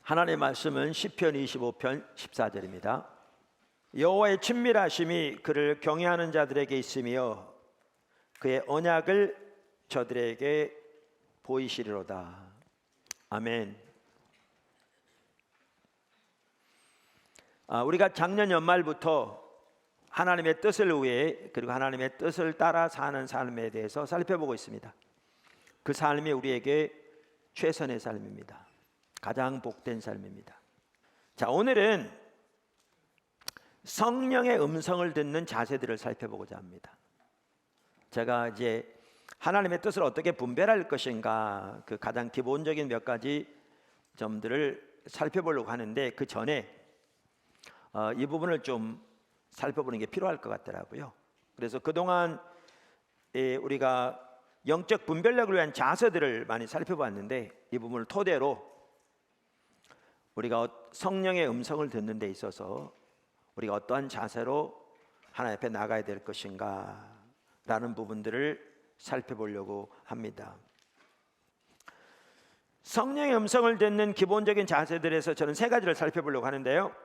하나님의 말씀은 시편 25편 14절입니다. 여호와의 친밀하심이 그를 경외하는 자들에게 있으며 그의 언약을 저들에게 보이시리로다. 아멘. 우리가 작년 연말부터 하나님의 뜻을 위해 그리고 하나님의 뜻을 따라 사는 삶에 대해서 살펴보고 있습니다. 그 삶이 우리에게 최선의 삶입니다. 가장 복된 삶입니다. 자, 오늘은 성령의 음성을 듣는 자세들을 살펴보고자 합니다. 제가 이제 하나님의 뜻을 어떻게 분별할 것인가, 그 가장 기본적인 몇 가지 점들을 살펴보려고 하는데, 그 전에 이 부분을 좀 살펴보는 게 필요할 것 같더라고요. 그래서 그동안 우리가 영적 분별력을 위한 자세들을 많이 살펴봤는데, 이 부분을 토대로 우리가 성령의 음성을 듣는 데 있어서 우리가 어떠한 자세로 하나님 앞에 나가야 될 것인가 라는 부분들을 살펴보려고 합니다. 성령의 음성을 듣는 기본적인 자세들에서 저는 세 가지를 살펴보려고 하는데요.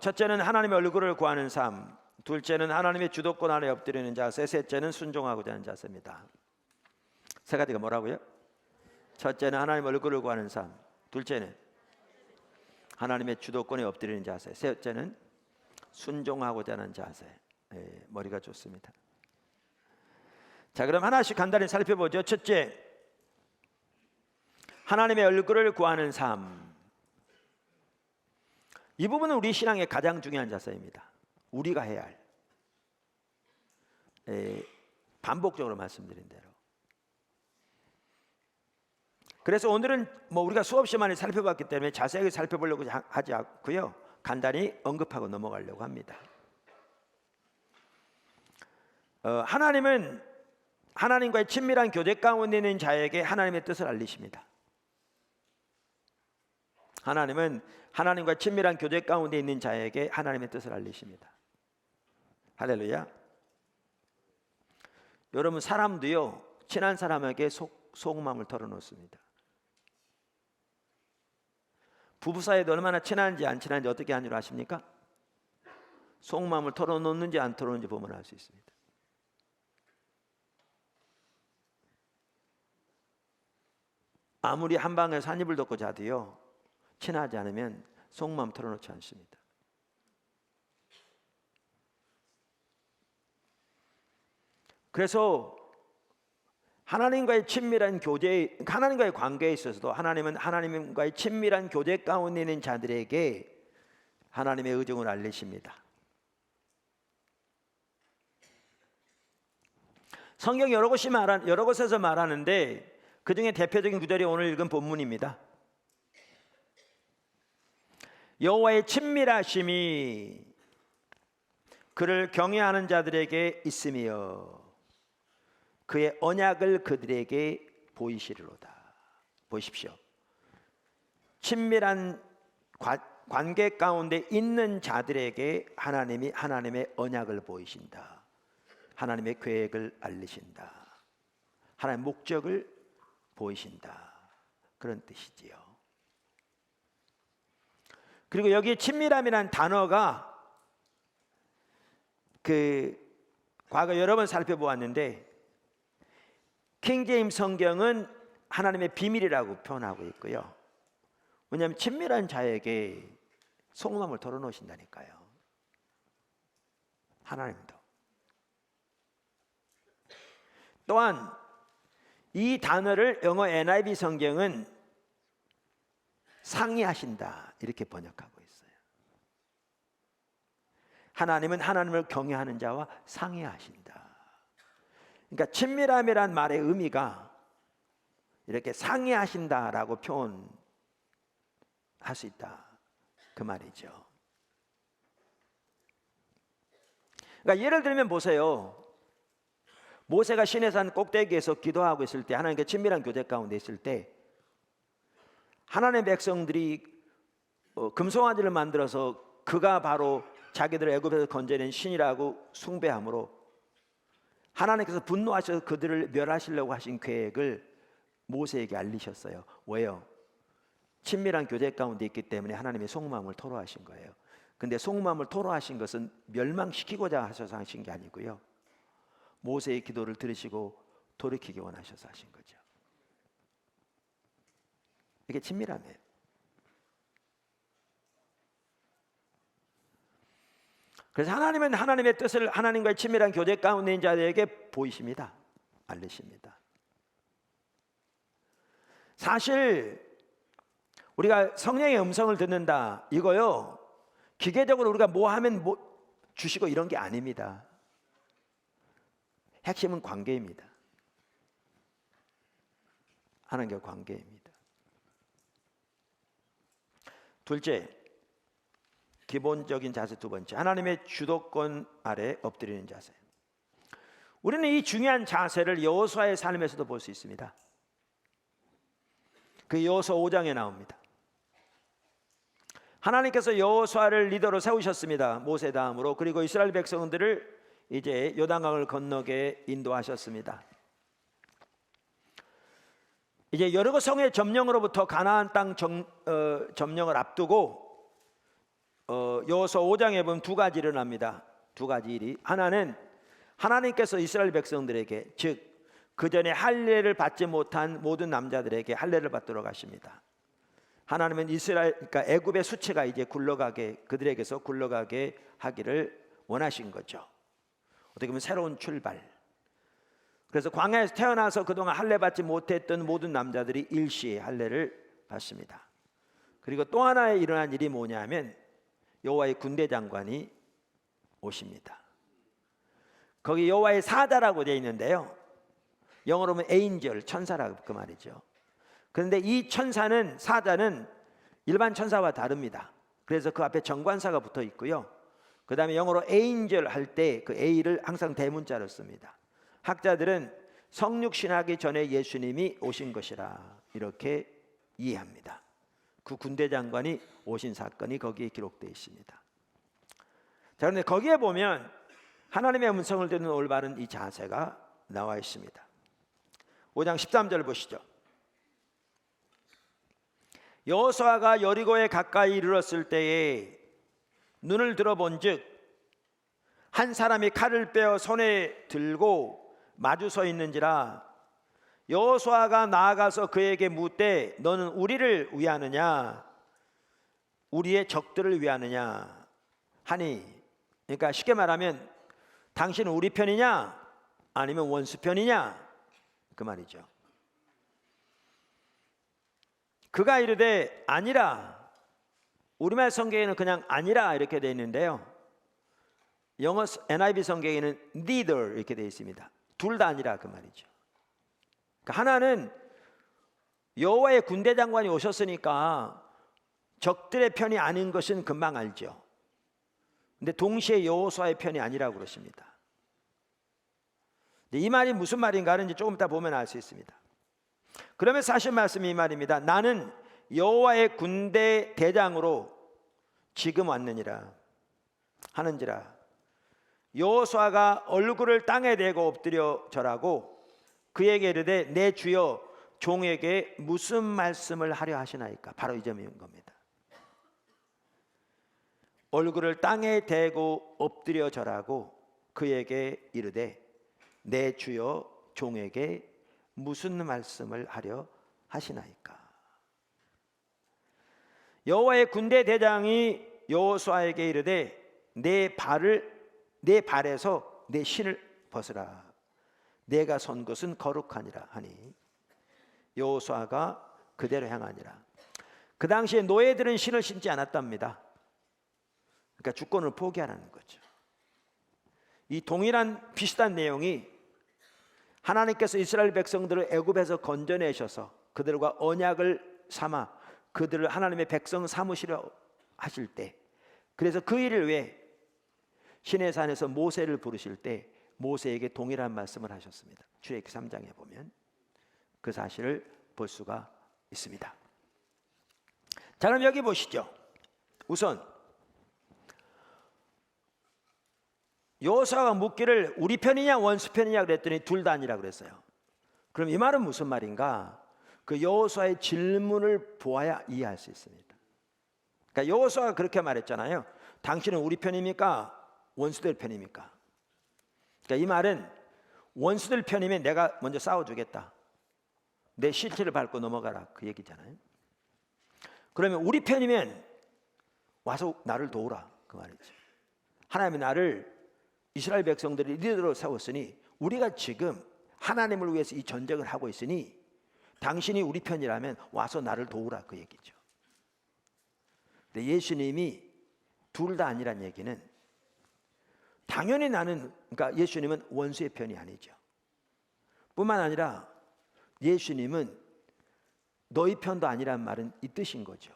첫째는 하나님의 얼굴을 구하는 삶, 둘째는 하나님의 주도권 아래 엎드리는 자세, 셋째는 순종하고자 하는 자세입니다. 세 가지가 뭐라고요? 첫째는 하나님의 얼굴을 구하는 삶, 둘째는 하나님의 주도권에 엎드리는 자세, 셋째는 순종하고자 하는 자세. 머리가 좋습니다. 자, 그럼 하나씩 간단히 살펴보죠. 첫째, 하나님의 얼굴을 구하는 삶. 이 부분은 우리 신앙의 가장 중요한 자세입니다. 우리가 해야 할, 반복적으로 말씀드린 대로. 그래서 오늘은 우리가 수없이 많이 살펴봤기 때문에 자세하게 살펴보려고 하지 않고요, 간단히 언급하고 넘어가려고 합니다. 하나님은 하나님과의 친밀한 교제 가운데 있는 자에게 하나님의 뜻을 알리십니다. 하나님은 하나님과 친밀한 교제 가운데 있는 자에게 하나님의 뜻을 알리십니다. 할렐루야. 여러분, 사람도요, 친한 사람에게 속마음을 털어놓습니다. 부부 사이도 얼마나 친한지 안 친한지 어떻게 하는 줄 아십니까? 속마음을 털어놓는지 안 털어놓는지 보면 알 수 있습니다. 아무리 한 방에서 한 이불 덮고 자도요, 친하지 않으면 속마음 털어놓지 않습니다. 그래서 하나님과의 친밀한 교제, 하나님과의 관계에 있어서도 하나님은 하나님과의 친밀한 교제 가운데 있는 자들에게 하나님의 의중을 알리십니다. 성경 여러 곳에서 말하는데 그 중에 대표적인 구절이 오늘 읽은 본문입니다. 여호와의 친밀하심이 그를 경외하는 자들에게 있으며 그의 언약을 그들에게 보이시리로다. 보십시오. 친밀한 관계 가운데 있는 자들에게 하나님이 하나님의 언약을 보이신다. 하나님의 계획을 알리신다. 하나님의 목적을 보이신다. 그런 뜻이지요. 그리고 여기 친밀함이라는 단어가 과거 여러 번 살펴보았는데, 킹제임스 성경은 하나님의 비밀이라고 표현하고 있고요. 왜냐하면 친밀한 자에게 속마음을 털어놓으신다니까요. 하나님도. 또한 이 단어를 영어 NIV 성경은 상의하신다 이렇게 번역하고 있어요. 하나님은 하나님을 경외하는 자와 상의하신다. 그러니까 친밀함이란 말의 의미가 이렇게 상의하신다라고 표현할 수 있다, 그 말이죠. 그러니까 예를 들면 보세요. 모세가 시내산 꼭대기에서 기도하고 있을 때, 하나님과 친밀한 교제 가운데 있을 때 하나님의 백성들이 금송아지를 만들어서 그가 바로 자기들을 애굽에서 건져낸 신이라고 숭배함으로 하나님께서 분노하셔서 그들을 멸하시려고 하신 계획을 모세에게 알리셨어요. 왜요? 친밀한 교제 가운데 있기 때문에 하나님의 속마음을 토로하신 거예요. 근데 속마음을 토로하신 것은 멸망시키고자 하셔서 하신 게 아니고요, 모세의 기도를 들으시고 돌이키기 원하셔서 하신 거죠. 이게 친밀함이에요. 그래서 하나님은 하나님의 뜻을 하나님과의 친밀한 교제 가운데 있는 자들에게 보이십니다. 알리십니다. 사실 우리가 성령의 음성을 듣는다, 이거요, 기계적으로 우리가 뭐 하면 뭐 주시고 이런 게 아닙니다. 핵심은 관계입니다. 하나님과 관계입니다. 둘째, 기본적인 자세 두 번째, 하나님의 주도권 아래 엎드리는 자세. 우리는 이 중요한 자세를 여호수아의 삶에서도 볼 수 있습니다. 그 여호수아 5장에 나옵니다. 하나님께서 여호수아를 리더로 세우셨습니다. 모세 다음으로. 그리고 이스라엘 백성들을 이제 요단강을 건너게 인도하셨습니다. 이제 여리고 성의 점령으로부터 가나안 땅 점령을 앞두고 여호수아 5장에 보면 두 가지 일어납니다. 두 가지 일이. 하나는 하나님께서 이스라엘 백성들에게, 즉 그 전에 할례를 받지 못한 모든 남자들에게 할례를 받도록 하십니다. 하나님은 그러니까 애굽의 수치가 이제 그들에게서 굴러가게 하기를 원하신 거죠. 어떻게 보면 새로운 출발. 그래서 광야에서 태어나서 그동안 할례 받지 못했던 모든 남자들이 일시에 할례를 받습니다. 그리고 또 하나의 일어난 일이 뭐냐면 여호와의 군대 장관이 오십니다. 거기 여호와의 사자라고 되어 있는데요, 영어로 보면 에인젤, 천사라고 그 말이죠. 그런데 이 천사는, 사자는 일반 천사와 다릅니다. 그래서 그 앞에 정관사가 붙어 있고요, 그 다음에 영어로 에인젤 할 때 그 A를 항상 대문자로 씁니다. 학자들은 성육신하기 전에 예수님이 오신 것이라 이렇게 이해합니다. 그 군대 장관이 오신 사건이 거기에 기록되어 있습니다. 자, 그런데 거기에 보면 하나님의 음성을 듣는 올바른 이 자세가 나와 있습니다. 5장 13절 보시죠. 여호수아가 여리고에 가까이 이르렀을 때에 눈을 들어본즉 한 사람이 칼을 빼어 손에 들고 마주 서 있는지라. 여호수아가 나아가서 그에게 묻되 너는 우리를 위하느냐 우리의 적들을 위하느냐 하니, 그러니까 쉽게 말하면 당신은 우리 편이냐 아니면 원수 편이냐 그 말이죠. 그가 이르되 아니라. 우리말 성경에는 그냥 아니라 이렇게 되어 있는데요, 영어 NIV 성경에는 neither 이렇게 되어 있습니다. 둘 다 아니라 그 말이죠. 그러니까 하나는 여호와의 군대 장관이 오셨으니까 적들의 편이 아닌 것은 금방 알죠. 근데 동시에 여호수아의 편이 아니라고 그러십니다. 이 말이 무슨 말인가는 이제 조금 이따 보면 알 수 있습니다. 그러면서 하신 말씀이 이 말입니다. 나는 여호와의 군대 대장으로 지금 왔느니라 하는지라. 여호수아가 얼굴을 땅에 대고 엎드려 절하고 그에게 이르되 내 주여 종에게 무슨 말씀을 하려 하시나이까. 바로 이 점인 겁니다. 얼굴을 땅에 대고 엎드려 절하고 그에게 이르되 내 주여 종에게 무슨 말씀을 하려 하시나이까. 여호와의 군대 대장이 여호수아에게 이르되 내 발에서 내 신을 벗으라. 내가 선 것은 거룩하니라 하니 여호수아가 그대로 행하니라. 그 당시에 노예들은 신을 신지 않았답니다. 그러니까 주권을 포기하라는 거죠. 이 동일한 비슷한 내용이 하나님께서 이스라엘 백성들을 애굽에서 건져내셔서 그들과 언약을 삼아 그들을 하나님의 백성 삼으시려 하실 때, 그래서 그 일을 위해 시내산에서 모세를 부르실 때 모세에게 동일한 말씀을 하셨습니다. 출애굽기 3장에 보면 그 사실을 볼 수가 있습니다. 자, 그럼 여기 보시죠. 우선 여호수아가 묻기를 우리 편이냐 원수 편이냐 그랬더니 둘 다 아니라 그랬어요. 그럼 이 말은 무슨 말인가? 그 여호수아의 질문을 보아야 이해할 수 있습니다. 그러니까 여호수아가 그렇게 말했잖아요. 당신은 우리 편입니까? 원수들 편입니까? 그러니까 이 말은 원수들 편이면 내가 먼저 싸워주겠다. 내 실체를 밟고 넘어가라, 그 얘기잖아요. 그러면 우리 편이면 와서 나를 도우라, 그 말이죠. 하나님이 나를 이스라엘 백성들을 리더로 세웠으니 우리가 지금 하나님을 위해서 이 전쟁을 하고 있으니 당신이 우리 편이라면 와서 나를 도우라, 그 얘기죠. 근데 예수님이 둘 다 아니란 얘기는 당연히 나는, 그러니까 예수님은 원수의 편이 아니죠. 뿐만 아니라 예수님은 너희 편도 아니란 말은 이 뜻인 거죠.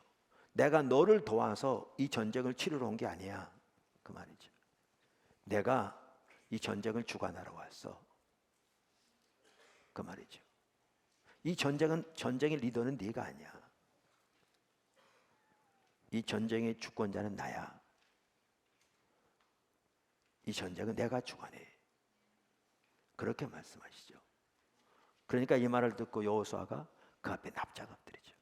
내가 너를 도와서 이 전쟁을 치르러 온 게 아니야, 그 말이죠. 내가 이 전쟁을 주관하러 왔어, 그 말이죠. 이 전쟁의 리더는 네가 아니야. 이 전쟁의 주권자는 나야. 이 전쟁은 내가 주관해, 그렇게 말씀하시죠. 그러니까 이 말을 듣고 여호수아가 그 앞에 납작 엎드리죠.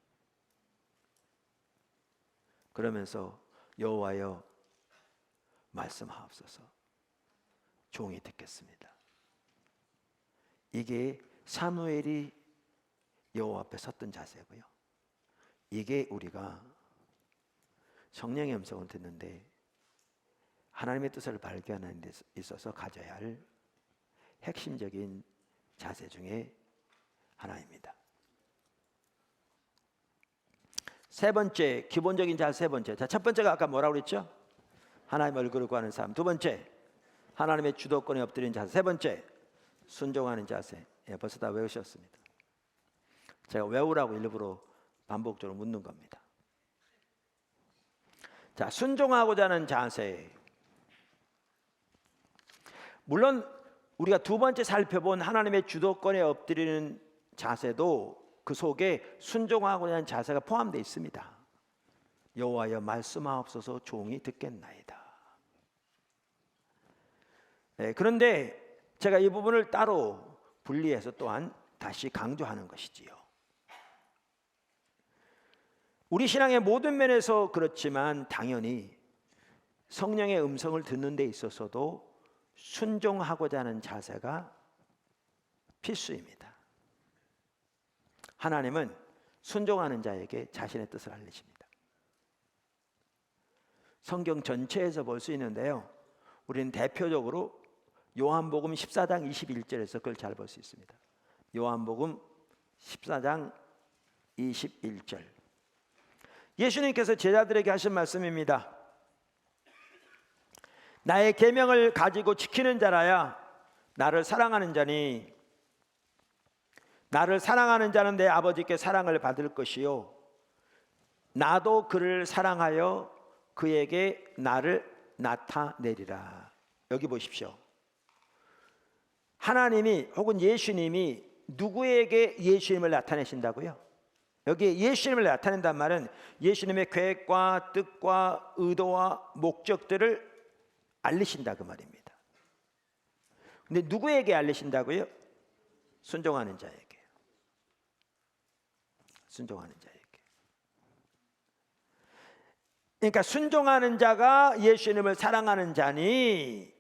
그러면서 여호와여 말씀하옵소서, 종이 듣겠습니다. 이게 사무엘이 여호와 앞에 섰던 자세고요. 이게 우리가 성령의 음성을 듣는데 하나님의 뜻을 발견하는 데 있어서 가져야 할 핵심적인 자세 중에 하나입니다. 세 번째, 기본적인 자세 세 번째. 자, 첫 번째가 아까 뭐라고 그랬죠? 하나님의 얼굴을 구하는 삶. 두 번째, 하나님의 주도권에 엎드리는 자세. 세 번째, 순종하는 자세. 예, 벌써 다 외우셨습니다. 제가 외우라고 일부러 반복적으로 묻는 겁니다. 자, 순종하고자 하는 자세. 물론 우리가 두 번째 살펴본 하나님의 주도권에 엎드리는 자세도 그 속에 순종하고자 하는 자세가 포함되어 있습니다. 여호와여 말씀하옵소서, 종이 듣겠나이다. 네, 그런데 제가 이 부분을 따로 분리해서 또한 다시 강조하는 것이지요. 우리 신앙의 모든 면에서 그렇지만 당연히 성령의 음성을 듣는 데 있어서도 순종하고자 하는 자세가 필수입니다. 하나님은 순종하는 자에게 자신의 뜻을 알리십니다. 성경 전체에서 볼 수 있는데요, 우리는 대표적으로 요한복음 14장 21절에서 그걸 잘 볼 수 있습니다. 요한복음 14장 21절. 예수님께서 제자들에게 하신 말씀입니다. 나의 계명을 가지고 지키는 자라야 나를 사랑하는 자니, 나를 사랑하는 자는 내 아버지께 사랑을 받을 것이요 나도 그를 사랑하여 그에게 나를 나타내리라. 여기 보십시오. 하나님이 혹은 예수님이 누구에게 예수님을 나타내신다고요? 여기 예수님을 나타낸단 말은 예수님의 계획과 뜻과 의도와 목적들을 알리신다, 그 말입니다. 근데 누구에게 알리신다고요? 순종하는 자에게. 순종하는 자에게. 그러니까 순종하는 자가 예수님을 사랑하는 자니,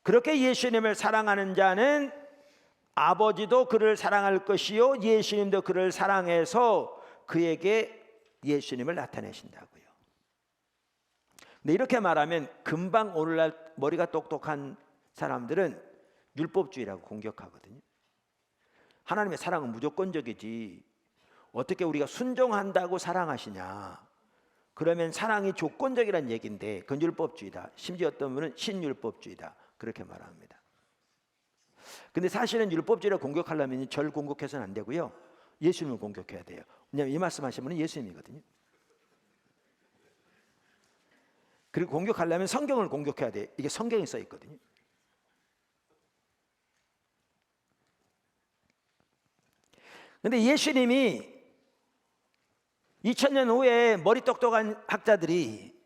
그렇게 예수님을 사랑하는 자는 아버지도 그를 사랑할 것이요 예수님도 그를 사랑해서 그에게 예수님을 나타내신다고요. 근데 이렇게 말하면 금방 오늘날 머리가 똑똑한 사람들은 율법주의라고 공격하거든요. 하나님의 사랑은 무조건적이지 어떻게 우리가 순종한다고 사랑하시냐, 그러면 사랑이 조건적이란 얘기인데 그건 율법주의다. 심지어 어떤 분은 신율법주의다, 그렇게 말합니다. 근데 사실은 율법주의를 공격하려면 절 공격해서는 안 되고요, 예수님을 공격해야 돼요. 왜냐하면 이 말씀하신 분은 예수님이거든요. 그리고 공격하려면 성경을 공격해야 돼요. 이게 성경에 써 있거든요. 근데 예수님이 2000년 후에 머리 똑똑한 학자들이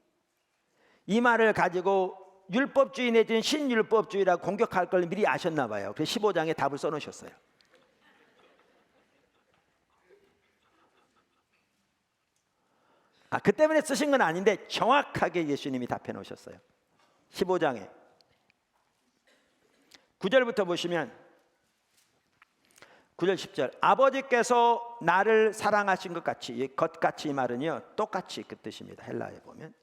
이 말을 가지고 율법주의 내지는 신율법주의라고 공격할 걸 미리 아셨나 봐요. 그래서 15장에 답을 써놓으셨어요. 그 때문에 쓰신 건 아닌데 정확하게 예수님이 답해 놓으셨어요. 15장에 9절부터 보시면 9절 10절 아버지께서 나를 사랑하신 것 같이, 이 것같이 이 말은요 똑같이 그 뜻입니다. 헬라에 보면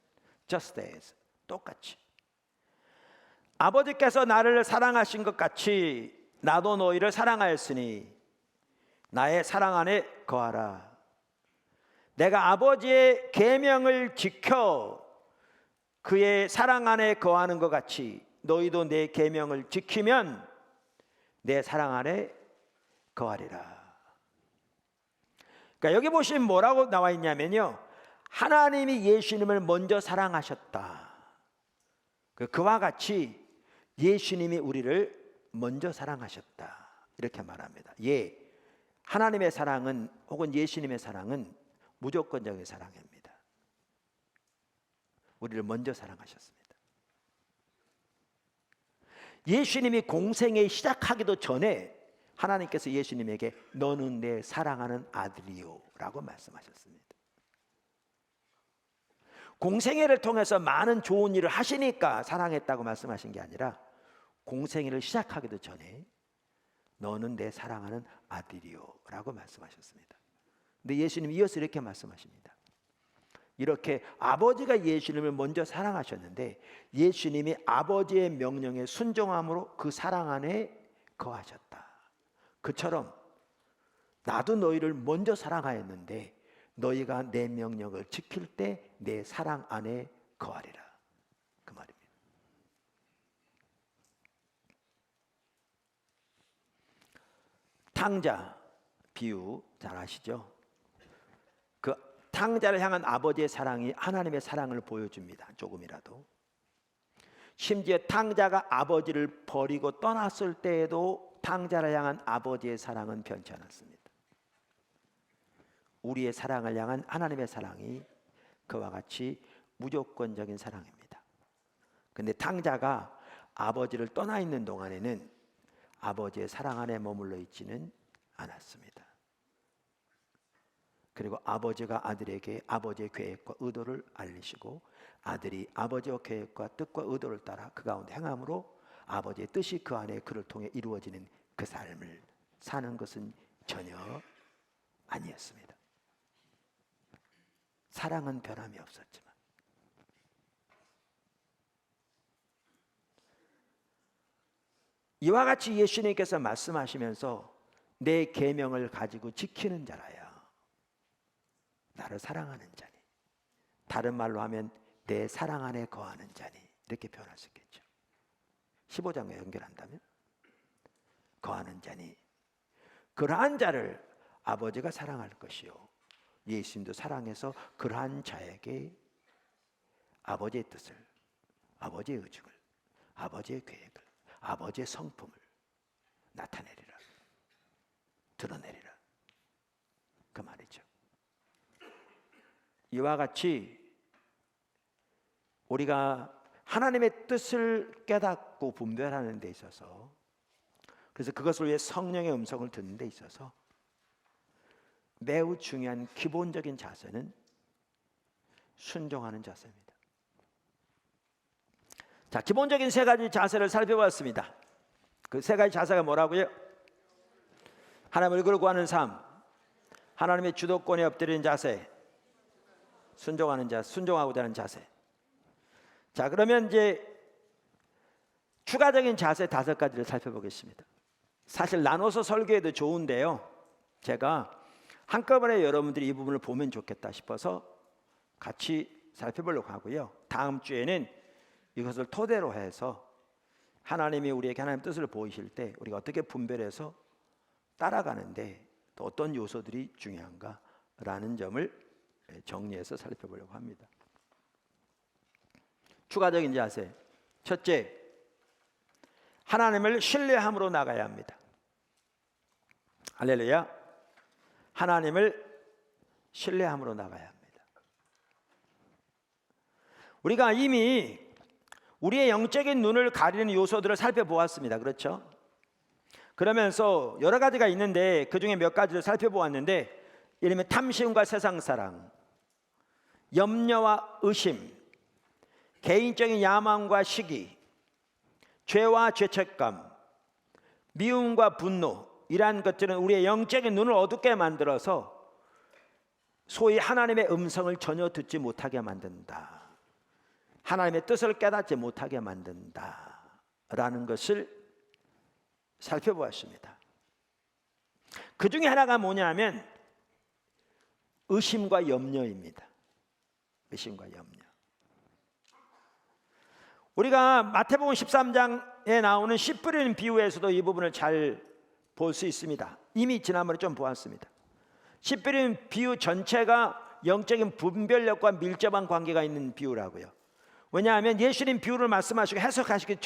just as, 똑같이 아버지께서 나를 사랑하신 것 같이 나도 너희를 사랑하였으니 나의 사랑 안에 거하라. 내가 아버지의 계명을 지켜 그의 사랑 안에 거하는 것 같이 너희도 내 계명을 지키면 내 사랑 안에 거하리라. 그러니까 여기 보시면 뭐라고 나와 있냐면요, 하나님이 예수님을 먼저 사랑하셨다. 그와 같이 예수님이 우리를 먼저 사랑하셨다, 이렇게 말합니다. 하나님의 사랑은, 혹은 예수님의 사랑은 무조건적인 사랑입니다. 우리를 먼저 사랑하셨습니다. 예수님이 공생애 시작하기도 전에 하나님께서 예수님에게 너는 내 사랑하는 아들이요 라고 말씀하셨습니다. 공생애를 통해서 많은 좋은 일을 하시니까 사랑했다고 말씀하신 게 아니라 공생애를 시작하기도 전에 너는 내 사랑하는 아들이요 라고 말씀하셨습니다. 근데 예수님이 이어서 이렇게 말씀하십니다. 이렇게 아버지가 예수님을 먼저 사랑하셨는데 예수님이 아버지의 명령에 순종함으로 그 사랑 안에 거하셨다. 그처럼 나도 너희를 먼저 사랑하였는데 너희가 내 명령을 지킬 때 내 사랑 안에 거하리라, 그 말입니다. 탕자 비유 잘 아시죠? 그 탕자를 향한 아버지의 사랑이 하나님의 사랑을 보여줍니다. 조금이라도. 심지어 탕자가 아버지를 버리고 떠났을 때에도 탕자를 향한 아버지의 사랑은 변치 않았습니다. 우리의 사랑을 향한 하나님의 사랑이 그와 같이 무조건적인 사랑입니다. 그런데 탕자가 아버지를 떠나 있는 동안에는 아버지의 사랑 안에 머물러 있지는 않았습니다. 그리고 아버지가 아들에게 아버지의 계획과 의도를 알리시고 아들이 아버지의 계획과 뜻과 의도를 따라 그 가운데 행함으로 아버지의 뜻이 그 안에 그를 통해 이루어지는 그 삶을 사는 것은 전혀 아니었습니다. 사랑은 변함이 없었지만 이와 같이 예수님께서 말씀하시면서 내 계명을 가지고 지키는 자라야 나를 사랑하는 자니, 다른 말로 하면 내 사랑 안에 거하는 자니, 이렇게 표현할 수 있겠죠. 15장에 연결한다면 거하는 자니, 그러한 자를 아버지가 사랑할 것이요 예수님도 사랑해서 그러한 자에게 아버지의 뜻을, 아버지의 의중을, 아버지의 계획을, 아버지의 성품을 나타내리라, 드러내리라, 그 말이죠. 이와 같이 우리가 하나님의 뜻을 깨닫고 분별하는 데 있어서, 그래서 그것을 위해 성령의 음성을 듣는 데 있어서 매우 중요한 기본적인 자세는 순종하는 자세입니다. 자, 기본적인 세 가지 자세를 살펴봤습니다. 그 세 가지 자세가 뭐라고요? 하나님을 걸고 하는 삶, 하나님의 주도권에 엎드리는 자세, 순종하는 자세, 순종하고자 하는 자세. 자, 그러면 이제 추가적인 자세 5가지를 살펴보겠습니다. 사실 나눠서 설교해도 좋은데요, 제가 한꺼번에 여러분들이 이 부분을 보면 좋겠다 싶어서 같이 살펴보려고 하고요. 다음 주에는 이것을 토대로 해서 하나님이 우리에게 하나님의 뜻을 보이실 때 우리가 어떻게 분별해서 따라가는데 또 어떤 요소들이 중요한가라는 점을 정리해서 살펴보려고 합니다. 추가적인 자세. 첫째, 하나님을 신뢰함으로 나가야 합니다. 할렐루야. 하나님을 신뢰함으로 나가야 합니다. 우리가 이미 우리의 영적인 눈을 가리는 요소들을 살펴보았습니다. 그렇죠? 그러면서 여러 가지가 있는데 그 중에 몇 가지를 살펴보았는데, 예를 들면 탐심과 세상사랑, 염려와 의심, 개인적인 야망과 시기, 죄와 죄책감, 미움과 분노, 이러한 것들은 우리의 영적인 눈을 어둡게 만들어서 소위 하나님의 음성을 전혀 듣지 못하게 만든다. 하나님의 뜻을 깨닫지 못하게 만든다 라는 것을 살펴보았습니다. 그 중에 하나가 뭐냐면 의심과 염려입니다. 의심과 염려. 우리가 마태복음 13장에 나오는 씨 뿌리는 비유에서도 이 부분을 잘 볼 수 있습니다. 이미 지난번에 좀 보았습니다. 씨 뿌리는 비유 전체가 영적인 분별력과 밀접한 관계가 있는 비유라고요. 왜냐하면 예수님 비유를 말씀하시고 해석하시기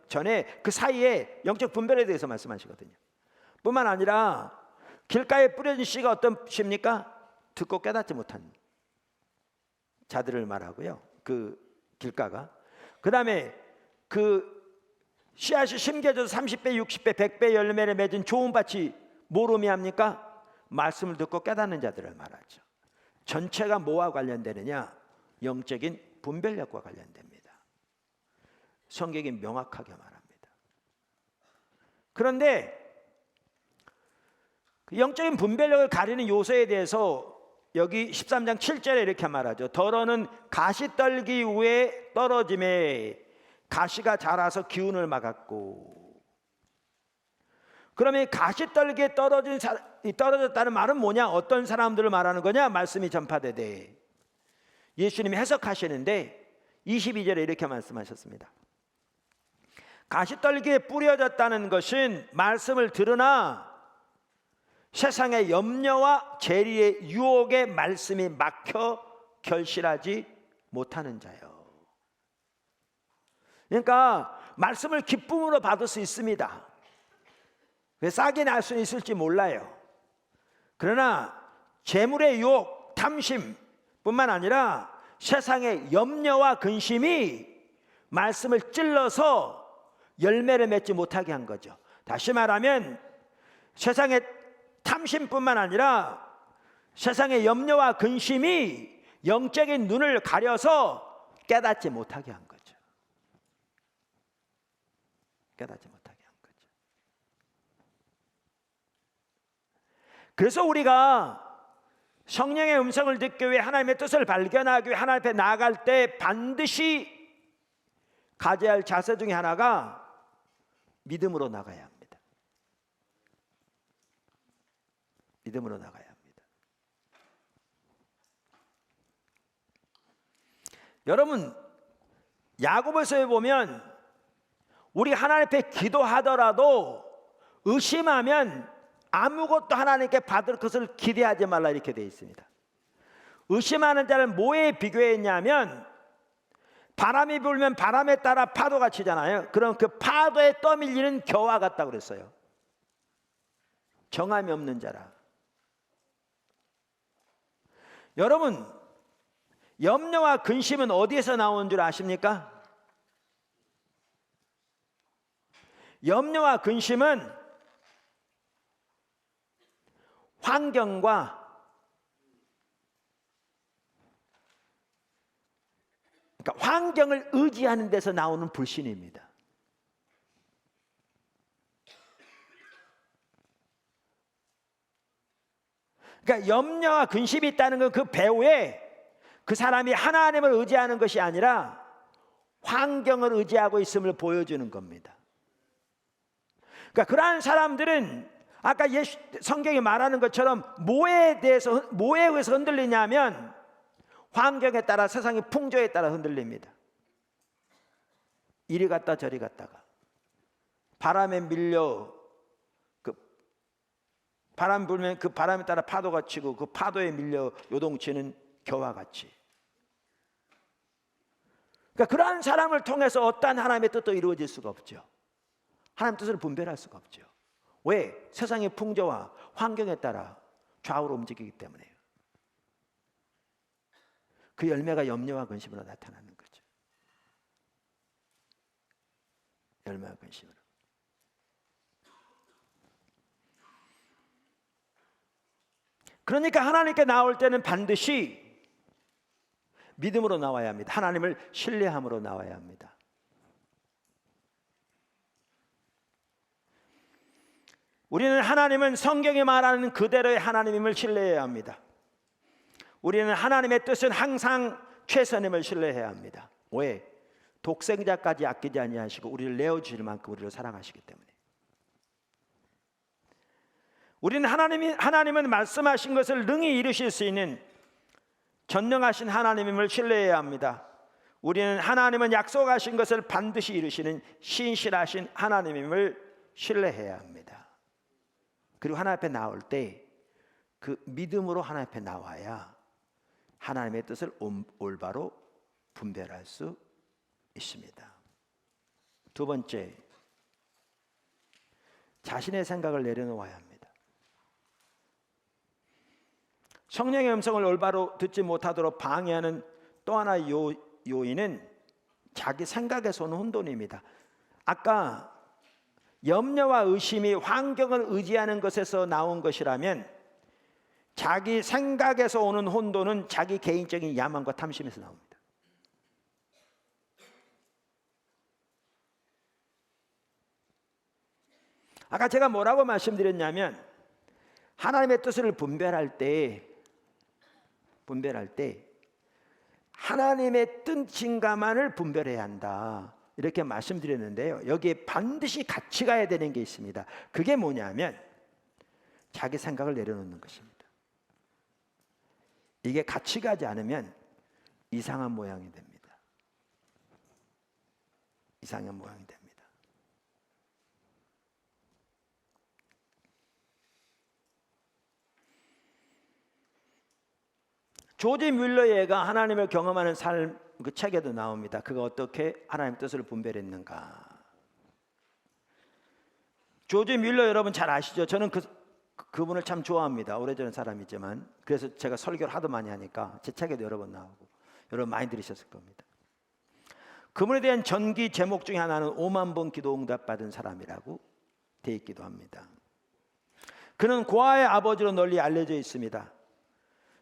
전에 그 사이에 영적 분별에 대해서 말씀하시거든요. 뿐만 아니라 길가에 뿌려진 씨가 어떤 씨입니까? 듣고 깨닫지 못한 자들을 말하고요. 그 길가가. 그 다음에 그 씨앗이 심겨져서 30배, 60배, 100배 열매를 맺은 좋은 밭이 뭐로 의미합니까? 말씀을 듣고 깨닫는 자들을 말하죠. 전체가 뭐와 관련되느냐? 영적인 분별력과 관련됩니다. 성경이 명확하게 말합니다. 그런데 그 영적인 분별력을 가리는 요소에 대해서 여기 13장 7절에 이렇게 말하죠. 더러는 가시떨기 위에 떨어짐에 가시가 자라서 기운을 막았고. 그러면 가시떨기에 떨어졌다는 말은 뭐냐? 어떤 사람들을 말하는 거냐? 말씀이 전파되되 예수님이 해석하시는데 22절에 이렇게 말씀하셨습니다. 가시떨기에 뿌려졌다는 것은 말씀을 들으나 세상의 염려와 재리의 유혹에 말씀이 막혀 결실하지 못하는 자요. 그러니까 말씀을 기쁨으로 받을 수 있습니다. 왜 싹이 날 수 있을지 몰라요. 그러나 재물의 유혹, 탐심 뿐만 아니라 세상의 염려와 근심이 말씀을 찔러서 열매를 맺지 못하게 한 거죠. 다시 말하면 세상의 탐심뿐만 아니라 세상의 염려와 근심이 영적인 눈을 가려서 깨닫지 못하게 한 거죠. 깨닫지 못하게 한 거죠. 그래서 우리가 성령의 음성을 듣기 위해 하나님의 뜻을 발견하기 위해 하나님 앞에 나아갈 때 반드시 가져야 할 자세 중에 하나가 믿음으로 나가야 합니다. 믿음으로 나가야 합니다. 여러분, 야고보서에 보면 우리 하나님 앞에 기도하더라도 의심하면 아무것도 하나님께 받을 것을 기대하지 말라 이렇게 되어 있습니다. 의심하는 자를 뭐에 비교했냐면 바람이 불면 바람에 따라 파도가 치잖아요. 그럼 그 파도에 떠밀리는 겨와 같다고 그랬어요. 정함이 없는 자라. 여러분, 염려와 근심은 어디에서 나오는 줄 아십니까? 염려와 근심은 환경과 그러니까 환경을 의지하는 데서 나오는 불신입니다. 그러니까 염려와 근심이 있다는 건 그 배후에 그 사람이 하나님을 의지하는 것이 아니라 환경을 의지하고 있음을 보여주는 겁니다. 그러니까 그러한 사람들은 아까 성경이 말하는 것처럼 뭐에 의해서 흔들리냐면 환경에 따라, 세상의 풍조에 따라 흔들립니다. 이리 갔다 저리 갔다가 바람에 밀려 바람 불면 그 바람에 따라 파도가 치고 그 파도에 밀려 요동치는 겨와 같이. 그러니까 그러한 사람을 통해서 어떠한 하나님의 뜻도 이루어질 수가 없죠. 하나님 뜻을 분별할 수가 없죠. 왜? 세상의 풍조와 환경에 따라 좌우로 움직이기 때문에요. 그 열매가 염려와 근심으로 나타나는 거죠. 열매와 근심으로. 그러니까 하나님께 나올 때는 반드시 믿음으로 나와야 합니다. 하나님을 신뢰함으로 나와야 합니다. 우리는 하나님은 성경이 말하는 그대로의 하나님임을 신뢰해야 합니다. 우리는 하나님의 뜻은 항상 최선임을 신뢰해야 합니다. 왜? 독생자까지 아끼지 아니하시고 우리를 내어주실 만큼 우리를 사랑하시기 때문에. 우리는 하나님은 말씀하신 것을 능히 이루실 수 있는 전능하신 하나님임을 신뢰해야 합니다. 우리는 하나님은 약속하신 것을 반드시 이루시는 신실하신 하나님임을 신뢰해야 합니다. 그리고 하나님 앞에 나올 때 그 믿음으로 하나님 앞에 나와야 하나님의 뜻을 올바로 분별할 수 있습니다. 두 번째, 자신의 생각을 내려놓아야 합니다. 성령의 음성을 올바로 듣지 못하도록 방해하는 또 하나의 요인은 자기 생각에서 오는 혼돈입니다. 아까 염려와 의심이 환경을 의지하는 것에서 나온 것이라면 자기 생각에서 오는 혼돈은 자기 개인적인 야망과 탐심에서 나옵니다. 아까 제가 뭐라고 말씀드렸냐면 하나님의 뜻을 분별할 때 하나님의 뜻인가만을 분별해야 한다, 이렇게 말씀드렸는데요. 여기에 반드시 같이 가야 되는 게 있습니다. 그게 뭐냐면 자기 생각을 내려놓는 것입니다. 이게 같이 가지 않으면 이상한 모양이 됩니다. 이상한 모양이 됩니다. 조지 뮬러가 하나님을 경험하는 삶, 그 책에도 나옵니다. 그가 어떻게 하나님 뜻을 분별했는가. 조지 뮬러 여러분 잘 아시죠? 저는 그분을 참 좋아합니다. 오래전 사람이지만. 그래서 제가 설교를 하도 많이 하니까 제 책에도 여러 번 나오고 여러분 많이 들으셨을 겁니다. 그분에 대한 전기 제목 중에 하나는 5만 번 기도 응답 받은 사람이라고 되어 있기도 합니다. 그는 고아의 아버지로 널리 알려져 있습니다.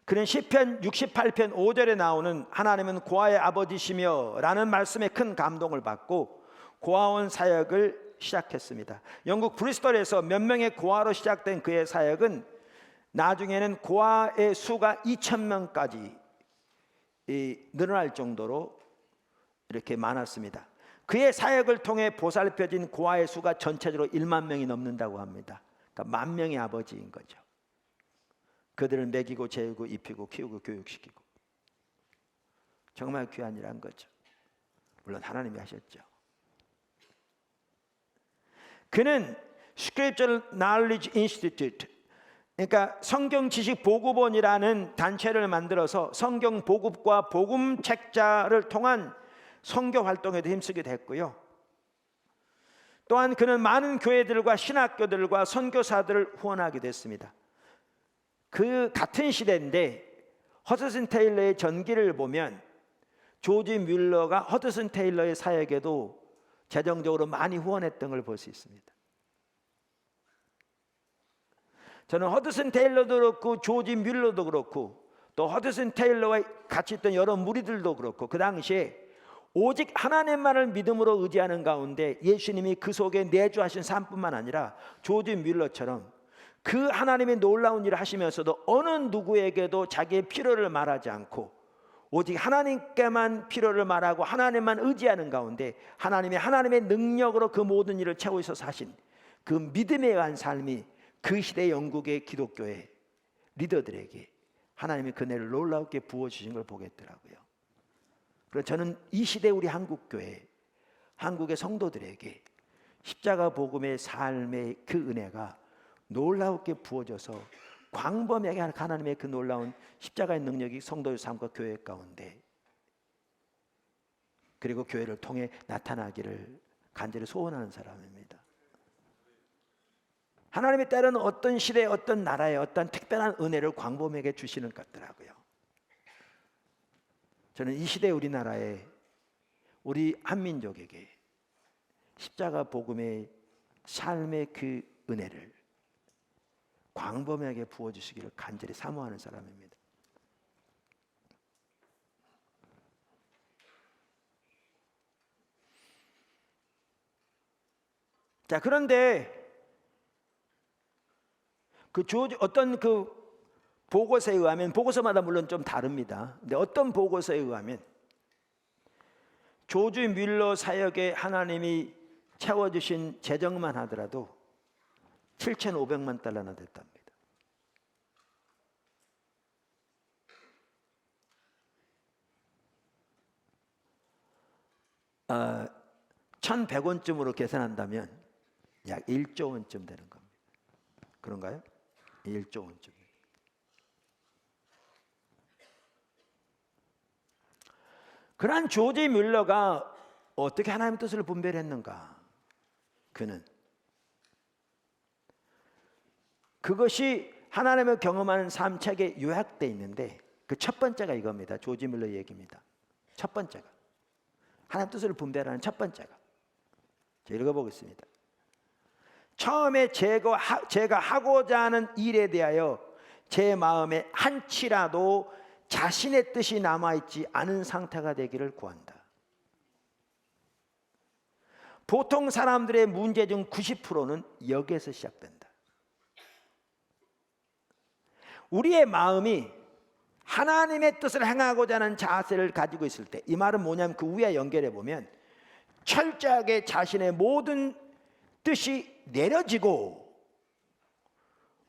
그는 시편 68편 5절에 나오는 하나님은 고아의 아버지시며 라는 말씀에 큰 감동을 받고 고아원 사역을 시작했습니다. 영국 브리스톨에서 몇 명의 고아로 시작된 그의 사역은 나중에는 고아의 수가 2,000명까지 늘어날 정도로 이렇게 많았습니다. 그의 사역을 통해 보살펴진 고아의 수가 전체적으로 1만 명이 넘는다고 합니다. 그러니까 10,000명의 아버지인 거죠. 그들을 먹이고 재우고 입히고 키우고 교육시키고 정말 귀한 일한 거죠. 물론 하나님이 하셨죠. 그는 Scriptural Knowledge Institute, 그러니까 성경 지식 보급원이라는 단체를 만들어서 성경 보급과 복음 책자를 통한 선교 활동에도 힘쓰기도 했고요. 또한 그는 많은 교회들과 신학교들과 선교사들을 후원하기도 했습니다. 그 같은 시대인데 허드슨 테일러의 전기를 보면 조지 뮬러가 허드슨 테일러의 사역에도 재정적으로 많이 후원했던 걸 볼 수 있습니다. 저는 허드슨 테일러도 그렇고 조지 뮬러도 그렇고 또 허드슨 테일러와 같이 있던 여러 무리들도 그렇고 그 당시에 오직 하나님만을 믿음으로 의지하는 가운데 예수님이 그 속에 내주하신 삶뿐만 아니라 조지 뮬러처럼 그 하나님의 놀라운 일을 하시면서도 어느 누구에게도 자기의 필요를 말하지 않고 오직 하나님께만 필요를 말하고 하나님만 의지하는 가운데 하나님의 능력으로 그 모든 일을 채우셔서 사신 그 믿음에 의한 삶이 그 시대 영국의 기독교의 리더들에게 하나님의 그네를 놀랍게 부어주신 걸 보겠더라고요. 그래서 저는 이 시대 우리 한국교회, 한국의 성도들에게 십자가 복음의 삶의 그 은혜가 놀랍게 부어져서 광범위하게 하나님의 그 놀라운 십자가의 능력이 성도의 삶과 교회 가운데 그리고 교회를 통해 나타나기를 간절히 소원하는 사람입니다. 하나님이 때로는 어떤 시대에 어떤 나라에 어떤 특별한 은혜를 광범위하게 주시는 것 같더라고요. 저는 이 시대 우리나라에 우리 한민족에게 십자가 복음의 삶의 그 은혜를 광범위하게 부어주시기를 간절히 사모하는 사람입니다. 자, 그런데 어떤 그 보고서에 의하면, 보고서마다 물론 좀 다릅니다. 근데 어떤 보고서에 의하면 조지 뮬러 사역에 하나님이 채워주신 재정만 하더라도 7,500만 달러나 됐답니다. 1,100원쯤으로 계산한다면 약 1조 원쯤 되는 겁니다. 그런가요? 1조 원쯤. 그러한 조지 뮬러가 어떻게 하나님의 뜻을 분별했는가? 그는 그것이 하나님을 경험하는 삶 책에 요약되어 있는데 그 첫 번째가 이겁니다. 조지 뮬러 얘기입니다. 첫 번째가 하나님 뜻을 분별하는 첫 번째가, 제가 읽어보겠습니다. 처음에 제가 하고자 하는 일에 대하여 제 마음에 한치라도 자신의 뜻이 남아있지 않은 상태가 되기를 구한다. 보통 사람들의 문제 중 90%는 여기에서 시작된다. 우리의 마음이 하나님의 뜻을 행하고자 하는 자세를 가지고 있을 때, 이 말은 뭐냐면 그 위에 연결해 보면 철저하게 자신의 모든 뜻이 내려지고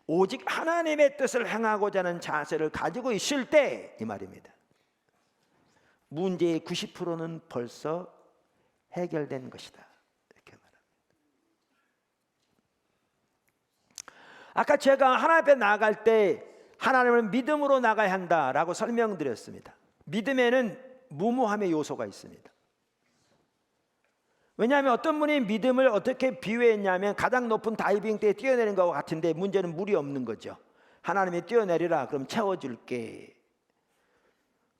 오직 하나님의 뜻을 행하고자 하는 자세를 가지고 있을 때, 이 말입니다. 문제의 90%는 벌써 해결된 것이다. 이렇게 말합니다. 아까 제가 하나님 앞에 나아갈 때 하나님을 믿음으로 나가야 한다라고 설명드렸습니다. 믿음에는 무모함의 요소가 있습니다. 왜냐하면 어떤 분이 믿음을 어떻게 비유했냐면 가장 높은 다이빙 때에 뛰어내리는 것과 같은데, 문제는 물이 없는 거죠. 하나님이 뛰어내리라 그럼 채워줄게.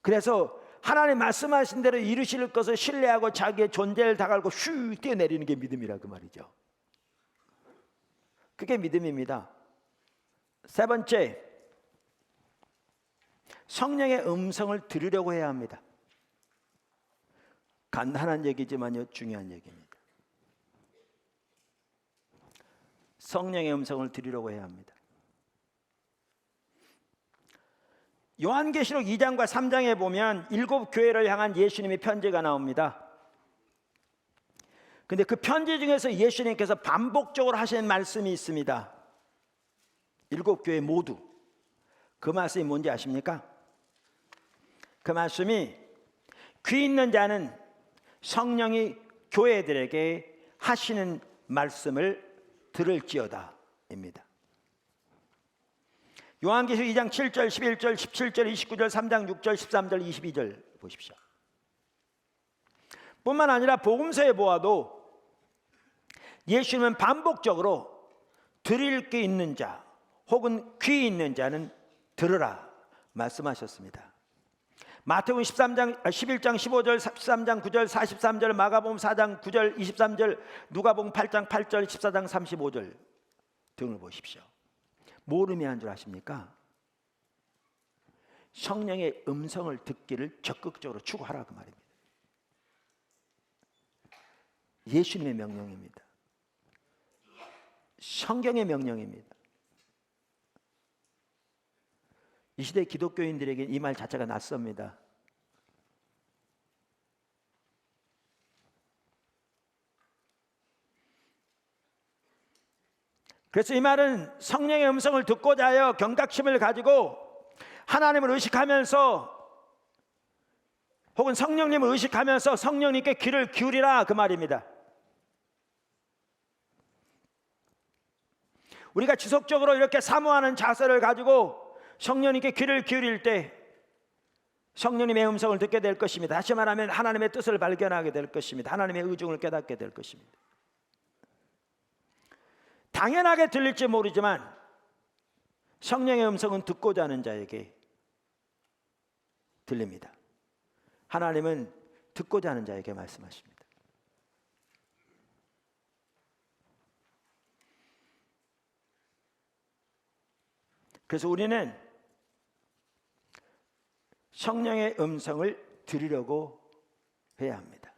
그래서 하나님 말씀하신 대로 이루실 것을 신뢰하고 자기의 존재를 다 갈고 슉 뛰어내리는 게 믿음이라 그 말이죠. 그게 믿음입니다. 세 번째, 성령의 음성을 들으려고 해야 합니다. 간단한 얘기지만요, 중요한 얘기입니다. 성령의 음성을 들으려고 해야 합니다. 요한계시록 2장과 3장에 보면 7 교회를 향한 예수님의 편지가 나옵니다. 근데 그 편지 중에서 예수님께서 반복적으로 하신 말씀이 있습니다. 7 교회 모두. 그 말씀이 뭔지 아십니까? 그 말씀이 귀 있는 자는 성령이 교회들에게 하시는 말씀을 들을지어다 입니다. 요한계시록 2장 7절, 11절, 17절, 29절, 3장 6절, 13절, 22절 보십시오. 뿐만 아니라 복음서에 보아도 예수님은 반복적으로 들을 게 있는 자 혹은 귀 있는 자는 들으라 말씀하셨습니다. 마태복음 11장 15절, 13장 9절, 43절, 마가복음 4장 9절, 23절, 누가복음 8장 8절, 14장 35절 등을 보십시오. 뭘 의미하는 줄 아십니까? 성령의 음성을 듣기를 적극적으로 추구하라 그 말입니다. 예수님의 명령입니다. 성경의 명령입니다. 이 시대 기독교인들에게 이 말 자체가 낯섭니다. 그래서 이 말은 성령의 음성을 듣고자 하여 경각심을 가지고 하나님을 의식하면서 혹은 성령님을 의식하면서 성령님께 귀를 기울이라 그 말입니다. 우리가 지속적으로 이렇게 사모하는 자세를 가지고 성령님께 귀를 기울일 때 성령님의 음성을 듣게 될 것입니다. 다시 말하면 하나님의 뜻을 발견하게 될 것입니다. 하나님의 의중을 깨닫게 될 것입니다. 당연하게 들릴지 모르지만 성령의 음성은 듣고자 하는 자에게 들립니다. 하나님은 듣고자 하는 자에게 말씀하십니다. 그래서 우리는 성령의 음성을 들으려고 해야 합니다.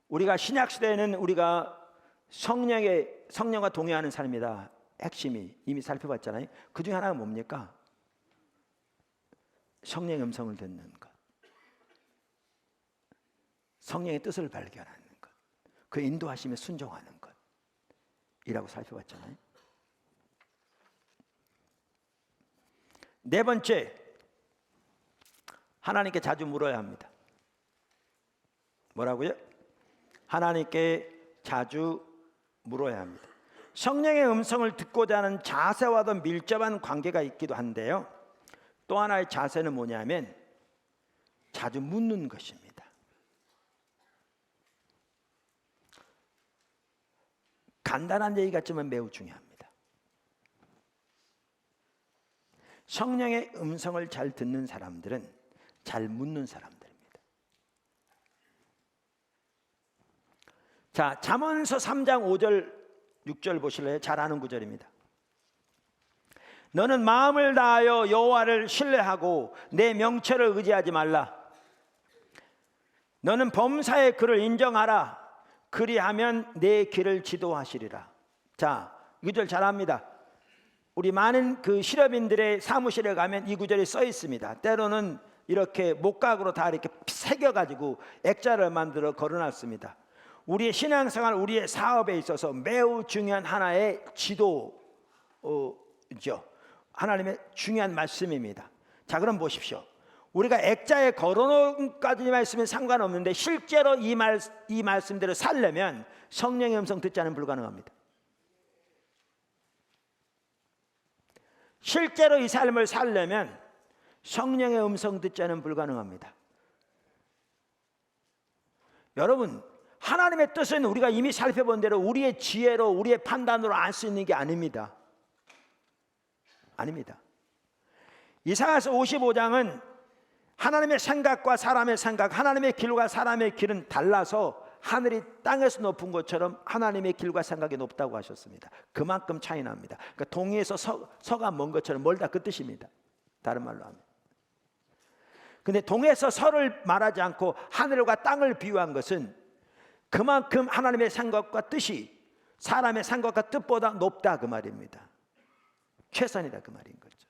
우리가 신약시대에는 우리가 성령과 동의하는 삶이다. 핵심이 이미 살펴봤잖아요. 그 중에 하나가 뭡니까? 성령의 음성을 듣는 것, 성령의 뜻을 발견하는 것, 그 인도하심에 순종하는 것이라고 살펴봤잖아요. 네 번째, 하나님께 자주 물어야 합니다. 뭐라고요? 하나님께 자주 물어야 합니다. 성령의 음성을 듣고자 하는 자세와도 밀접한 관계가 있기도 한데요, 또 하나의 자세는 뭐냐면 자주 묻는 것입니다. 간단한 얘기 같지만 매우 중요합니다. 성령의 음성을 잘 듣는 사람들은 잘 묻는 사람들입니다. 자, 잠언서 3장 5절 6절 보실래요? 잘 아는 구절입니다. 너는 마음을 다하여 여호와를 신뢰하고 내 명철을 의지하지 말라. 너는 범사의 그를 인정하라. 그리하면 내 길을 지도하시리라. 자, 이 구절 잘 압니다. 우리 많은 그 실업인들의 사무실에 가면 이 구절이 써 있습니다. 때로는 이렇게 목각으로 다 이렇게 새겨가지고 액자를 만들어 걸어놨습니다. 우리의 신앙생활, 우리의 사업에 있어서 매우 중요한 하나의 지도죠. 하나님의 중요한 말씀입니다. 자, 그럼 보십시오. 우리가 액자에 걸어놓은까지만 있으면 상관없는데 실제로 이 말씀대로 살려면 성령의 음성 듣지 않으면 불가능합니다. 실제로 이 삶을 살려면 성령의 음성 듣지 않으면 불가능합니다. 여러분, 하나님의 뜻은 우리가 이미 살펴본 대로 우리의 지혜로, 우리의 판단으로 알 수 있는 게 아닙니다. 아닙니다. 이사야서 55장은 하나님의 생각과 사람의 생각, 하나님의 길과 사람의 길은 달라서 하늘이 땅에서 높은 것처럼 하나님의 길과 생각이 높다고 하셨습니다. 그만큼 차이 납니다. 그러니까 동해에서 서가 먼 것처럼 멀다, 그 뜻입니다. 다른 말로 하면. 근데 동해에서 서를 말하지 않고 하늘과 땅을 비유한 것은 그만큼 하나님의 생각과 뜻이 사람의 생각과 뜻보다 높다, 그 말입니다. 최선이다, 그 말인 거죠.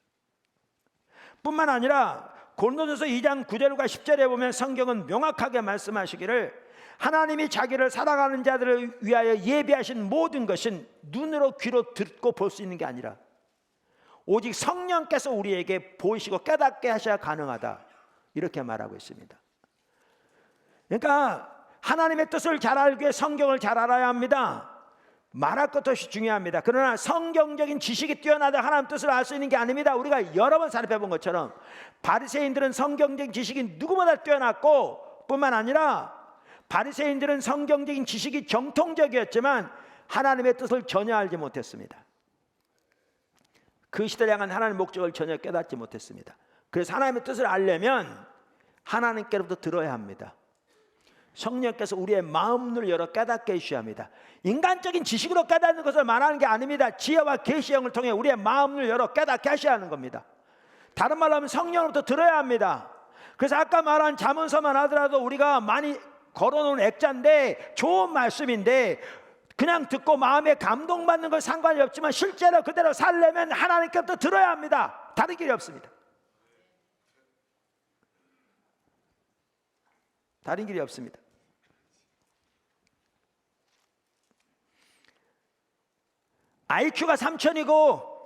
뿐만 아니라 고린도전서 2장 9절과 10절에 보면 성경은 명확하게 말씀하시기를 하나님이 자기를 사랑하는 자들을 위하여 예비하신 모든 것은 눈으로 귀로 듣고 볼 수 있는 게 아니라 오직 성령께서 우리에게 보이시고 깨닫게 하셔야 가능하다, 이렇게 말하고 있습니다. 그러니까 하나님의 뜻을 잘 알기 위해 성경을 잘 알아야 합니다. 말할 것도 중요합니다. 그러나 성경적인 지식이 뛰어나다 하나님 뜻을 알 수 있는 게 아닙니다. 우리가 여러 번 살펴본 것처럼 바리새인들은 성경적인 지식이 누구보다 뛰어났고, 뿐만 아니라 바리새인들은 성경적인 지식이 정통적이었지만 하나님의 뜻을 전혀 알지 못했습니다. 그 시대를 향한 하나님의 목적을 전혀 깨닫지 못했습니다. 그래서 하나님의 뜻을 알려면 하나님께로부터 들어야 합니다. 성령께서 우리의 마음을 열어 깨닫게 해주셔야 합니다. 인간적인 지식으로 깨닫는 것을 말하는 게 아닙니다. 지혜와 계시의 영을 통해 우리의 마음을 열어 깨닫게 하셔야 하는 겁니다. 다른 말로 하면 성령으로부터 들어야 합니다. 그래서 아까 말한 잠언서만 하더라도 우리가 많이 걸어놓은 액자인데 좋은 말씀인데 그냥 듣고 마음에 감동받는 건 상관이 없지만 실제로 그대로 살려면 하나님께부터 들어야 합니다. 다른 길이 없습니다. 다른 길이 없습니다. IQ가 3000이고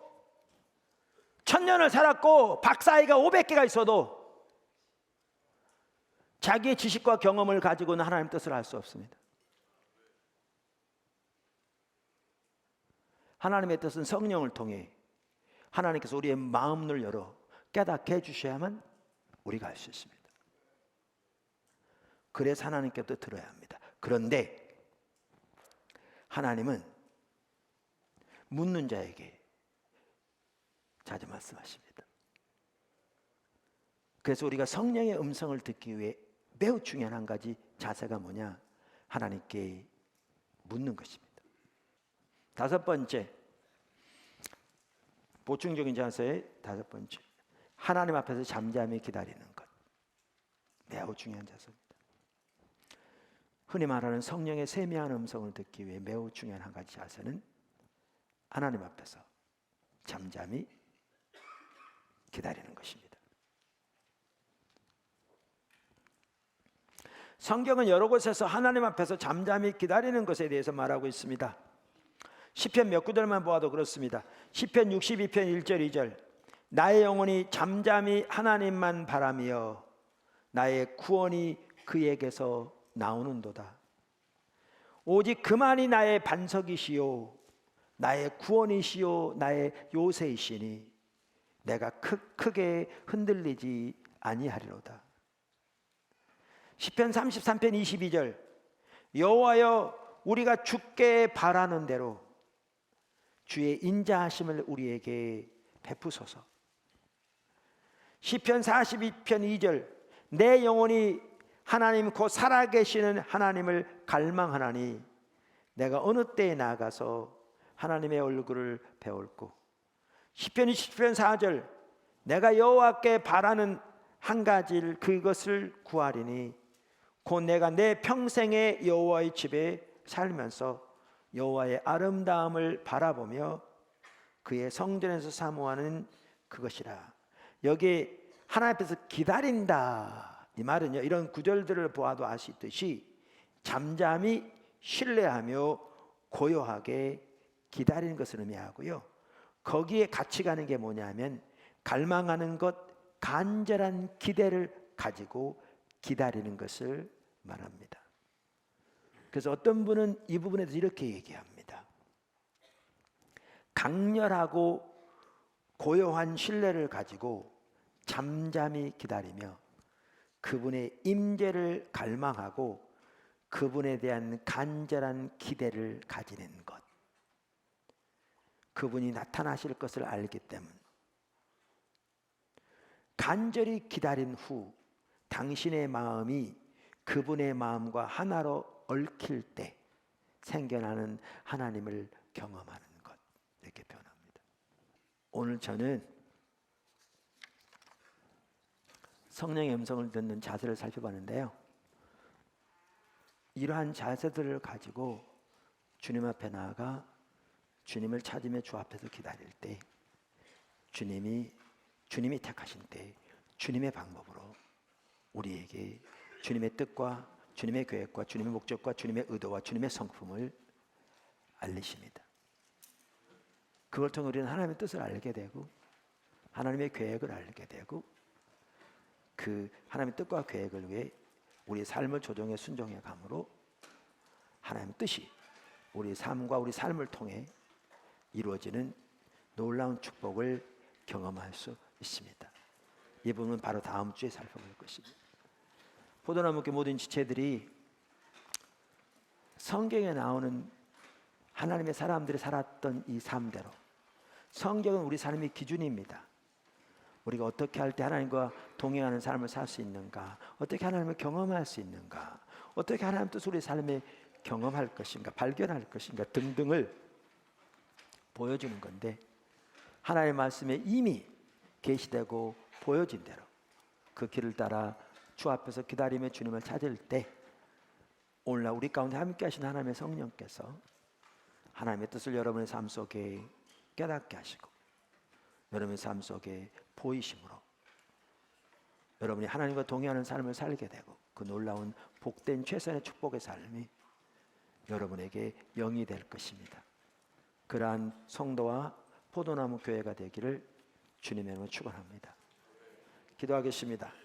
1000년을 살았고 박사학위가 500개가 있어도 자기의 지식과 경험을 가지고는 하나님 뜻을 알 수 없습니다. 하나님의 뜻은 성령을 통해 하나님께서 우리의 마음을 열어 깨닫게 해주셔야만 우리가 알 수 있습니다. 그래서 하나님께부터 들어야 합니다. 그런데 하나님은 묻는 자에게 자주 말씀하십니다. 그래서 우리가 성령의 음성을 듣기 위해 매우 중요한 한 가지 자세가 뭐냐? 하나님께 묻는 것입니다. 다섯 번째, 보충적인 자세의 다섯 번째, 하나님 앞에서 잠잠히 기다리는 것. 매우 중요한 자세입니다. 흔히 말하는 성령의 세미한 음성을 듣기 위해 매우 중요한 한 가지 자세는 하나님 앞에서 잠잠히 기다리는 것입니다. 성경은 여러 곳에서 하나님 앞에서 잠잠히 기다리는 것에 대해서 말하고 있습니다. 시편 몇 구절만 보아도 그렇습니다. 시편 62편 1절 2절 나의 영혼이 잠잠히 하나님만 바라며 나의 구원이 그에게서 나오는도다. 오직 그만이 나의 반석이시요 나의 구원이시요 나의 요새이시니 내가 크게 흔들리지 아니하리로다. 시편 33편 22절 여호와여 우리가 주께 바라는 대로 주의 인자하심을 우리에게 베푸소서. 시편 42편 2절 내 영혼이 하나님 곧 살아계시는 하나님을 갈망하나니 내가 어느 때에 나가서 하나님의 얼굴을 배울고. 시편 20편 4절 내가 여호와께 바라는 한 가지를 그것을 구하리니 곧 내가 내 평생에 여호와의 집에 살면서 여호와의 아름다움을 바라보며 그의 성전에서 사모하는 그것이라. 여기 하나님 앞에서 기다린다 이 말은요, 이런 구절들을 보아도 아시듯이 잠잠히 신뢰하며 고요하게 기다리는 것을 의미하고요, 거기에 같이 가는 게 뭐냐면 갈망하는 것, 간절한 기대를 가지고 기다리는 것을 말합니다. 그래서 어떤 분은 이 부분에 대해서 이렇게 얘기합니다. 강렬하고 고요한 신뢰를 가지고 잠잠히 기다리며 그분의 임재를 갈망하고 그분에 대한 간절한 기대를 가지는 것, 그분이 나타나실 것을 알기 때문, 간절히 기다린 후 당신의 마음이 그분의 마음과 하나로 얽힐 때 생겨나는 하나님을 경험하는 것, 이렇게 표현합니다. 오늘 저는 성령의 음성을 듣는 자세를 살펴봤는데요, 이러한 자세들을 가지고 주님 앞에 나아가 주님을 찾으며 주 앞에서 기다릴 때 주님이 택하신 때 주님의 방법으로 우리에게 주님의 뜻과 주님의 계획과 주님의 목적과 주님의 의도와 주님의 성품을 알리십니다. 그걸 통해 우리는 하나님의 뜻을 알게 되고 하나님의 계획을 알게 되고 그 하나님의 뜻과 계획을 위해 우리의 삶을 조정해 순종해 감으로 하나님의 뜻이 우리 삶과 우리 삶을 통해 이루어지는 놀라운 축복을 경험할 수 있습니다. 이 부분은 바로 다음 주에 살펴볼 것입니다. 포도나무의 모든 지체들이 성경에 나오는 하나님의 사람들이 살았던 이 삶대로, 성경은 우리 삶의 기준입니다. 우리가 어떻게 할 때 하나님과 동행하는 삶을 살 수 있는가, 어떻게 하나님을 경험할 수 있는가, 어떻게 하나님 뜻을 우리 삶에 경험할 것인가, 발견할 것인가 등등을 보여주는 건데, 하나님의 말씀에 이미 계시되고 보여진 대로 그 길을 따라 주 앞에서 기다리며 주님을 찾을 때 오늘날 우리 가운데 함께 하신 하나님의 성령께서 하나님의 뜻을 여러분의 삶 속에 깨닫게 하시고 여러분의 삶 속에 보이심으로 여러분이 하나님과 동행하는 삶을 살게 되고 그 놀라운 복된 최선의 축복의 삶이 여러분에게 영이 될 것입니다. 그러한 성도와 포도나무 교회가 되기를 주님의 이름으로 축원합니다. 기도하겠습니다.